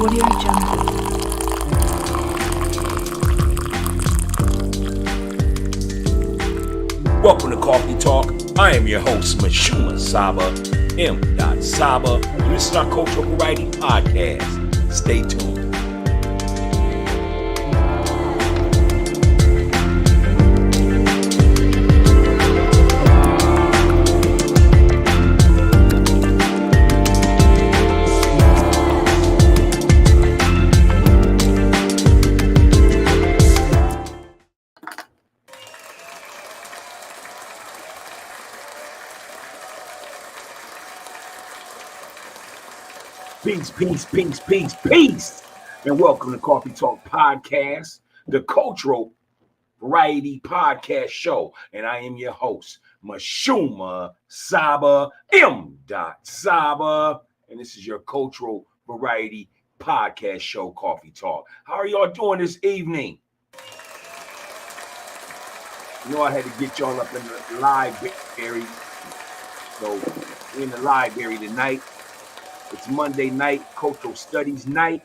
Audio Jungle. Welcome to Coffee Talk. I am your host, Mashuma Saba, M. Saba, and this is our Cultural Variety Podcast. Stay tuned. Peace. And welcome to Coffee Talk Podcast, the Cultural Variety Podcast Show. And I am your host, Mashuma Saba, M. Saba. And this is your Cultural Variety Podcast Show, Coffee Talk. How are y'all doing this evening? You know I had to get y'all up in the library. So we're in the library tonight. It's Monday night, Cultural Studies night.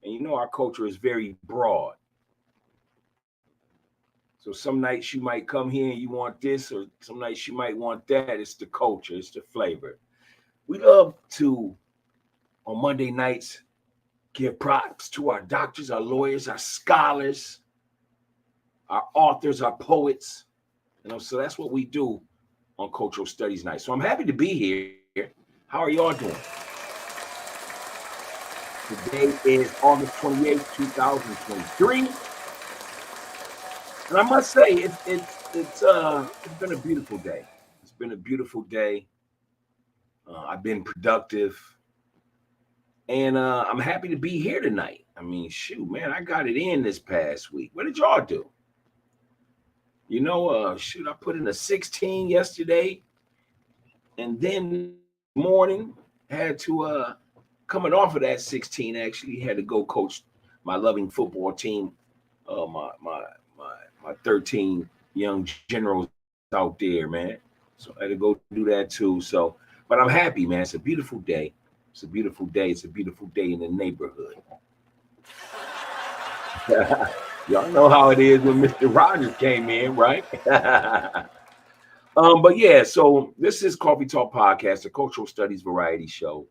And you know our culture is very broad. So some nights you might come here and you want this, or some nights you might want that. It's the culture, it's the flavor. We love to, on Monday nights, give props to our doctors, our lawyers, our scholars, our authors, our poets. You know, so that's what we do on Cultural Studies night. So I'm happy to be here. How are y'all doing? Today is August 28th, 2023. And I must say, it's been a beautiful day. It's been a beautiful day. I've been productive. And I'm happy to be here tonight. I mean, shoot, man, I got it in this past week. What did y'all do? You know, I put in a 16 yesterday. And then morning had to coming off of that 16, actually had to go coach my loving football team, my 13 young generals out there, man. So I had to go do that too. So, but I'm happy, man. It's a beautiful day. It's a beautiful day. It's a beautiful day in the neighborhood. Y'all know how it is when Mr. Rogers came in, right? But yeah, so this is Coffee Talk Podcast, the Cultural Studies Variety Show,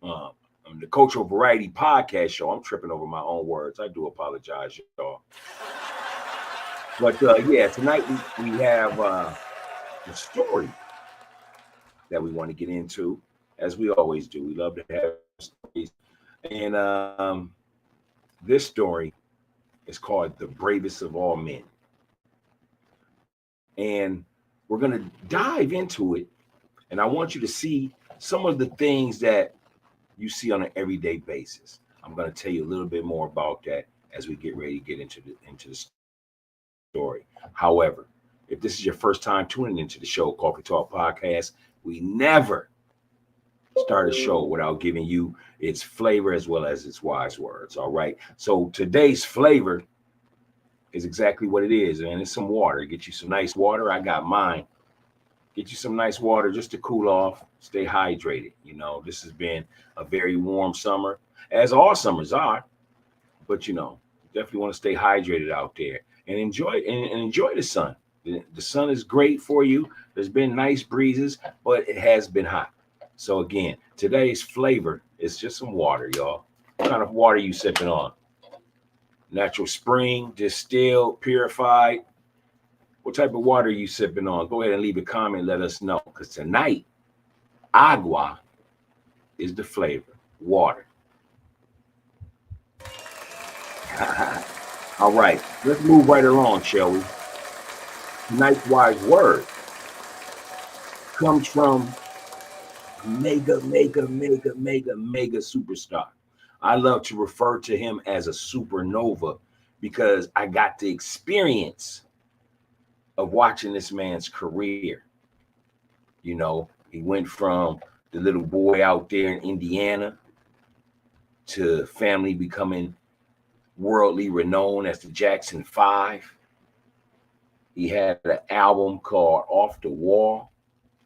the Cultural Variety Podcast Show. I'm tripping over my own words. I do apologize, y'all. But yeah, tonight we have a story that we want to get into, as we always do. We love to have stories. And this story is called The Bravest of All Men. And we're going to dive into it, and I want you to see some of the things that you see on an everyday basis. I'm going to tell you a little bit more about that as we get ready to get into the story. However, if this is your first time tuning into the show, Coffee Talk Podcast, we never start a show without giving you its flavor as well as its wise words, all right? So today's flavor is exactly what it is, and it's some water. Get you some nice water. I got mine. Get you some nice water just to cool off, stay hydrated. You know, this has been a very warm summer, as all summers are, but you know, definitely want to stay hydrated out there and enjoy the sun. The sun is great for you. There's been nice breezes, but it has been hot. So again, today's flavor is just some water, y'all. What kind of water you sipping on? Natural spring, distilled, purified. What type of water are you sipping on? Go ahead and leave a comment. Let us know. Because tonight, agua is the flavor. Water. All right. Let's move right along, shall we? Tonight's wise word comes from mega superstar. I love to refer to him as a supernova because I got the experience of watching this man's career. You know, he went from the little boy out there in Indiana to family becoming worldly renowned as the Jackson 5. He had an album called Off the Wall.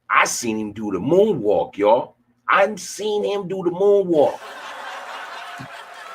I seen him do the moonwalk, y'all. I've seen him do the moonwalk.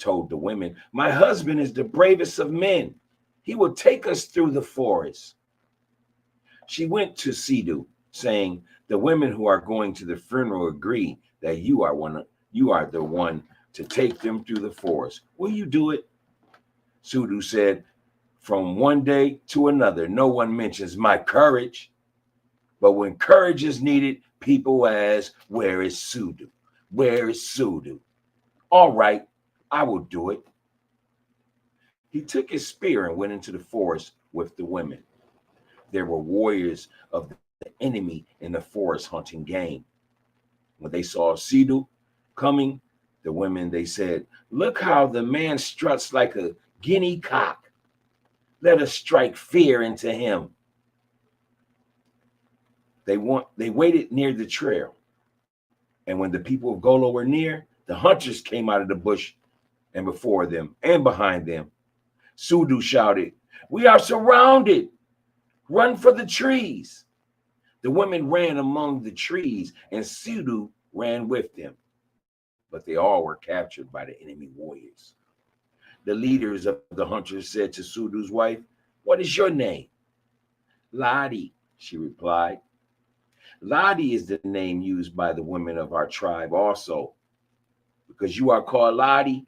told the women, "My husband is the bravest of men. He will take us through the forest." She went to Sidhu, saying, "The women who are going to the funeral agree that you are the one to take them through the forest. Will you do it?" Sidhu said, "From one day to another, no one mentions my courage. But when courage is needed, people ask, 'Where is Sidhu? Where is Sidhu?' All right, I will do it." He took his spear and went into the forest with the women. There were warriors of the enemy in the forest hunting game. When they saw Sidhu coming, the women, they said, "Look how the man struts like a guinea cock. Let us strike fear into him." They waited near the trail. And when the people of Golo were near, the hunters came out of the bush and before them and behind them. Sidhu shouted, "We are surrounded. Run for the trees." The women ran among the trees, and Sidhu ran with them. But they all were captured by the enemy warriors. The leaders of the hunters said to Sidhu's wife, "What is your name?" "Ladi," she replied. "Ladi is the name used by the women of our tribe also. Because you are called Ladi,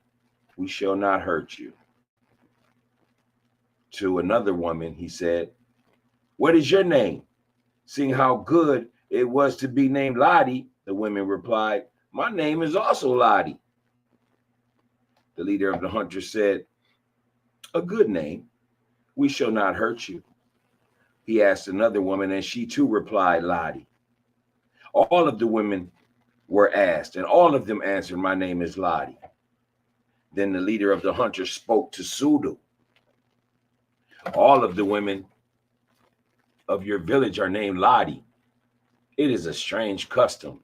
we shall not hurt you." To another woman, he said, "What is your name?" Seeing how good it was to be named Ladi, the women replied, "My name is also Ladi." The leader of the hunters said, "A good name. We shall not hurt you." He asked another woman, and she too replied, "Ladi." All of the women were asked, and all of them answered, "My name is Ladi." Then the leader of the hunters spoke to Sidhu. "All of the women of your village are named Ladi. It is a strange custom.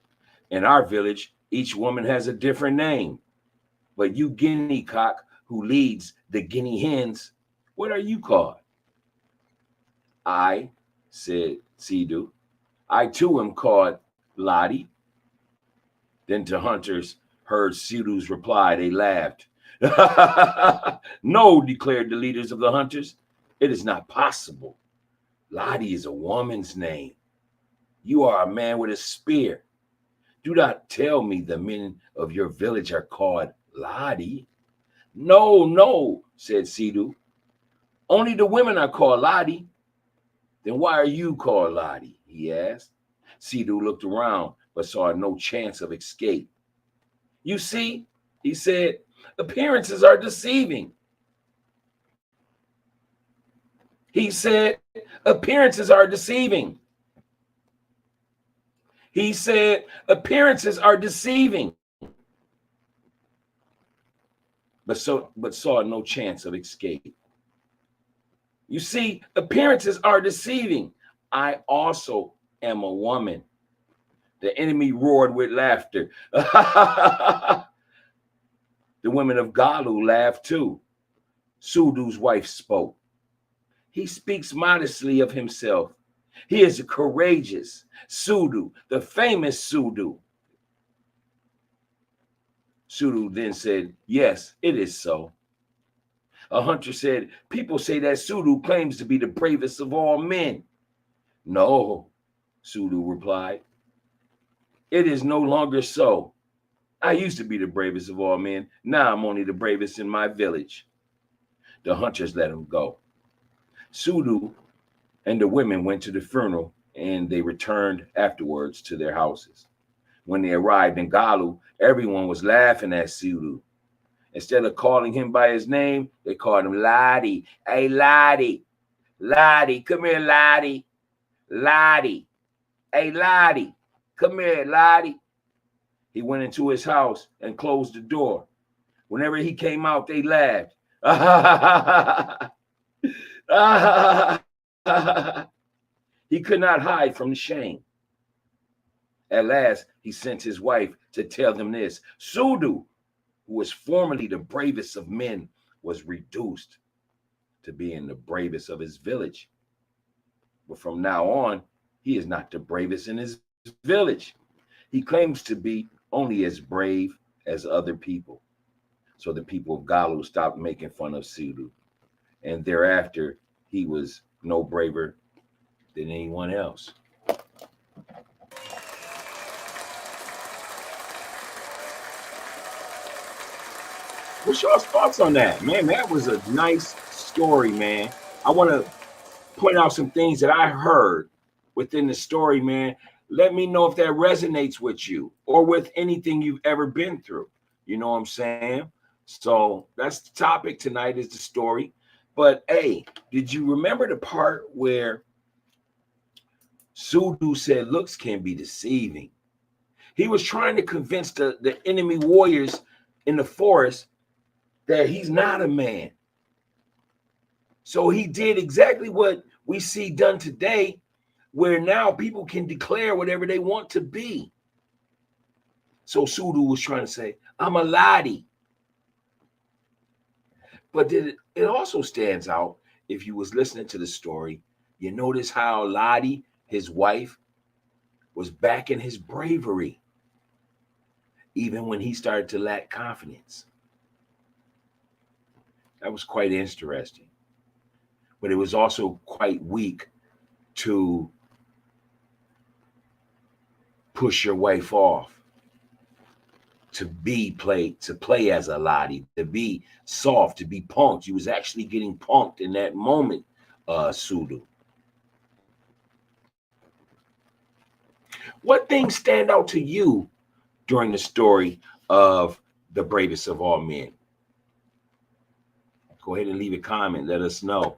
In our village, each woman has a different name. But you guinea cock who leads the guinea hens, what are you called?" "I," said Sidhu, "I too am called Ladi." Then the hunters heard Sidhu's reply. They laughed. "No," declared the leaders of the hunters. "It is not possible. Ladi is a woman's name. You are a man with a spear. Do not tell me the men of your village are called Ladi." "No, no," said Sidhu. "Only the women are called Ladi." "Then why are you called Ladi?" he asked. Sidhu looked around, but saw no chance of escape. "You see," he said, "appearances are deceiving." He said, "Appearances are deceiving." He said, "Appearances are deceiving." But saw no chance of escape. "You see, appearances are deceiving. I also am a woman." The enemy roared with laughter. The women of Galu laughed too. Sidhu's wife spoke. "He speaks modestly of himself. He is courageous. Sidhu, the famous Sidhu." Sidhu then said, "Yes, it is so." A hunter said, "People say that Sidhu claims to be the bravest of all men." "No," Sidhu replied. "It is no longer so. I used to be the bravest of all men. Now I'm only the bravest in my village." The hunters let him go. Sidhu and the women went to the funeral, and they returned afterwards to their houses. When they arrived in Galu, everyone was laughing at Sidhu. Instead of calling him by his name, they called him Ladi. "Hey, Ladi. Ladi, come here, Ladi. Ladi. Hey, Ladi, come here, Ladi." He went into his house and closed the door. Whenever he came out, they laughed. He could not hide from the shame. At last, he sent his wife to tell them this. Sidhu, who was formerly the bravest of men, was reduced to being the bravest of his village. But from now on, he is not the bravest in his village. He claims to be only as brave as other people. so the people of Galu stopped making fun of Sudu. And thereafter, he was no braver than anyone else. What's y'all's thoughts on that? Man, that was a nice story, man. I want to point out some things that I heard within the story, man. Let me know if that resonates with you or with anything you've ever been through. You know what I'm saying? So that's the topic tonight, is the story. But hey, did you remember the part where Sudu said looks can be deceiving? He was trying to convince the enemy warriors in the forest that he's not a man. So he did exactly what we see done today, where now people can declare whatever they want to be. So Sudu was trying to say, I'm a laddie. But it also stands out, if you was listening to the story, you notice how Lottie, his wife, was backing his bravery, even when he started to lack confidence. That was quite interesting. But it was also quite weak to push your wife off, to play as a Lottie, to be soft, to be punked. You was actually getting punked in that moment, Sudu. What things stand out to you during the story of the bravest of all men? Go ahead and leave a comment. Let us know.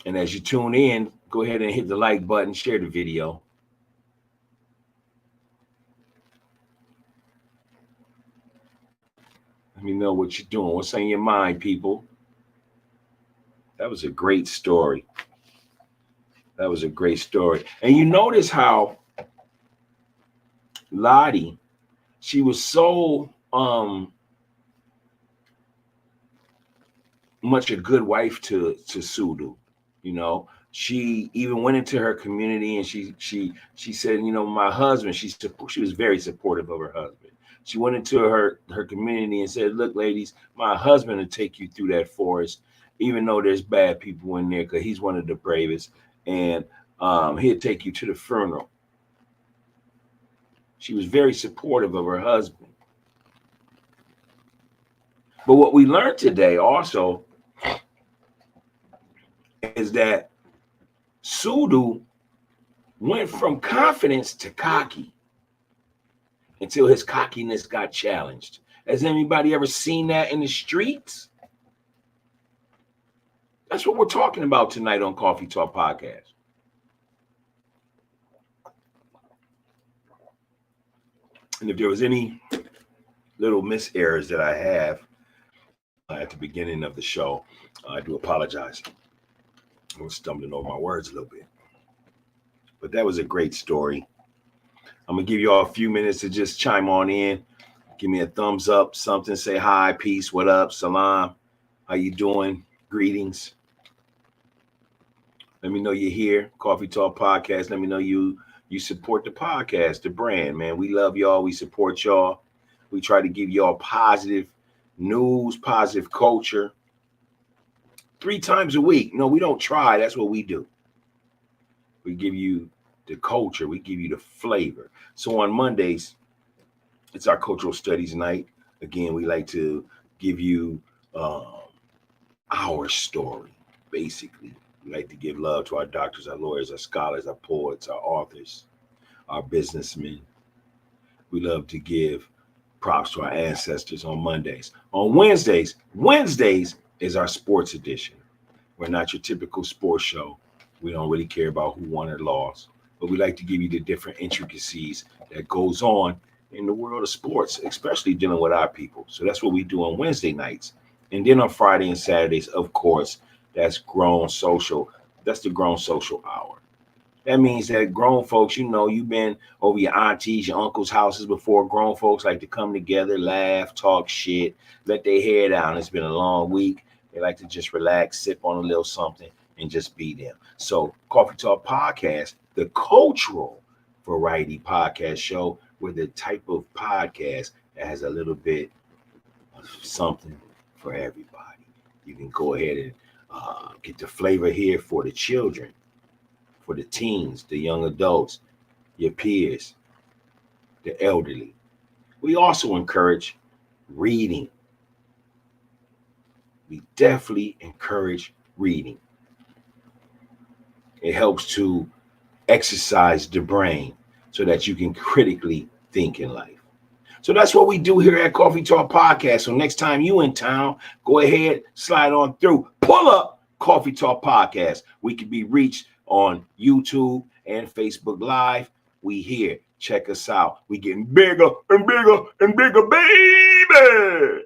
And as you tune in, go ahead and hit the like button, share the video. Let me know what you're doing. What's on your mind, people? That was a great story. That was a great story. And you notice how Lottie, she was so much a good wife to Sudu. You know, she even went into her community and she said, you know, my husband, she was very supportive of her husband. She went into her community and said, look, ladies, my husband will take you through that forest, even though there's bad people in there, because he's one of the bravest, and he'll take you to the funeral. She was very supportive of her husband. But what we learned today also is that Sudu went from confidence to cocky until his cockiness got challenged. Has anybody ever seen that in the streets? That's what we're talking about tonight on Coffee Talk Podcast. And if there was any little miss errors that I have at the beginning of the show, I do apologize. I was stumbling over my words a little bit. But that was a great story. I'm going to give you all a few minutes to just chime on in. Give me a thumbs up, something. Say hi, peace, what up, salam. How you doing? Greetings. Let me know you're here. Coffee Talk Podcast. Let me know you support the podcast, the brand, man. We love y'all. We support y'all. We try to give y'all positive news, positive culture 3 times a week. No, we don't try. That's what we do. We give you the culture. We give you the flavor. So on Mondays, it's our cultural studies night. Again, we like to give you our story, basically. We like to give love to our doctors, our lawyers, our scholars, our poets, our authors, our businessmen. We love to give props to our ancestors on Mondays. On Wednesdays is our sports edition. We're not your typical sports show. We don't really care about who won or lost, but we like to give you the different intricacies that goes on in the world of sports, especially dealing with our people. So that's what we do on Wednesday nights. And then on Friday and Saturdays, of course, that's grown social. That's the grown social hour. That means that grown folks, you know, you've been over your aunties, your uncles' houses before. Grown folks like to come together, laugh, talk shit, let their hair down. It's been a long week. They like to just relax, sip on a little something, and just be them. So Coffee Talk Podcast, the cultural variety podcast show, we're the type of podcast that has a little bit of something for everybody. You can go ahead and get the flavor here for the children, for the teens, the young adults, your peers, the elderly. We also encourage reading. We definitely encourage reading. It helps to exercise the brain so that you can critically think in life. So that's what we do here at Coffee Talk Podcast. So next time you in town, go ahead, slide on through, pull up Coffee Talk Podcast. We can be reached on YouTube and Facebook Live. We here. Check us out. We getting bigger and bigger and bigger, baby.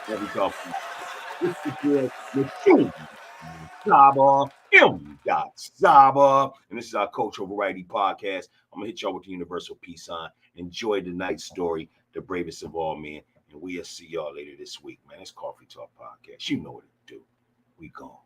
Coffee Talk Podcast. This is your machine. Saba, M. Saba. And this is our Cultural Variety Podcast. I'm going to hit y'all with the universal peace sign. Enjoy tonight's story, The Bravest of All Men. And we'll see y'all later this week, man. It's Coffee Talk Podcast. You know what to do. We gone.